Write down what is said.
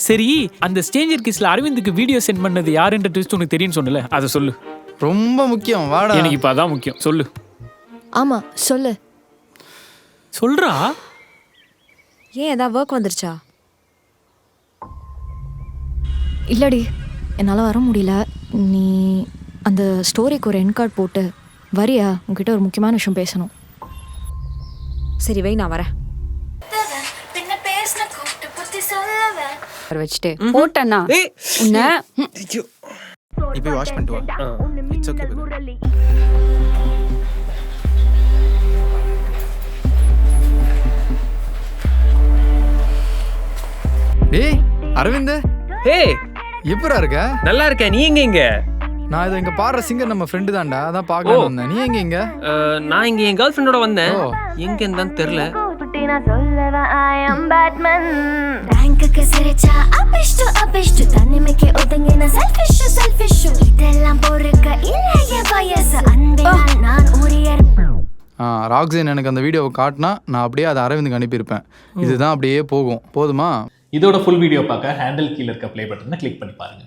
சரி, அந்த Stranger கிஸ்ல அரவிந்துக்கு video send பண்ணது யாருன்ற ட்விஸ்ட் உனக்கு தெரியும்னு சொன்னல, அதை சொல்லு. ரொம்ப முக்கியம், வாடா. எனக்கு இப்போ அதான் முக்கியம், சொல்லு. ஆமா சொல்லு. சொல்றா. ஏன் ஏதாவது ஒர்க் வந்துருச்சா? இல்லடி, என்னால் வர முடியல. நீ அந்த ஸ்டோரிக்கு ஒரு என் கார்டு போட்டு வரியா? உங்ககிட்ட ஒரு முக்கியமான விஷயம் பேசணும். சரி வை, நான் வரேன். வச்சுட்டு போட்டேன்னா உன்ன நீ போய் வாஷ் பண்ணிட்டு வா. It's okay. டேய் அரவிந்த், ஹே எப்பரா இருக்க? நல்லா இருக்கேன். நீ எங்க? நான் இதை இங்க பாடுற சிங்கர் நம்ம ஃப்ரெண்டு தான்டா, அதான் பார்க்க வந்தேன். நீ எங்க? நான் இங்க என் கேர்ள் ஃப்ரெண்டோட வந்தேன். எங்க இருந்தான்னு தெரியல. ரேங்க்குக்கு சிரிச்சா அபிஷ்டு அபிஷ்டு தனிமைக்கு ஒதுங்கின செல்ஃபிஷ் செல்ஃபிஷ் இதெல்லாம் பொறுக்க இல்லைய வயசு அன்பினால் நான் உரியர். ராக்ஸின் எனக்கு அந்த வீடியோவை காட்டினா நான் அப்படியே அதை அரவிந்துக்கு அனுப்பியிருப்பேன். இதுதான் அப்படியே போகும். போதுமா? இதோட ஃபுல் வீடியோ பார்க்க ஹேண்டில் கீழே இருக்க ப்ளே பட்டனை கிளிக் பண்ணி பாருங்க.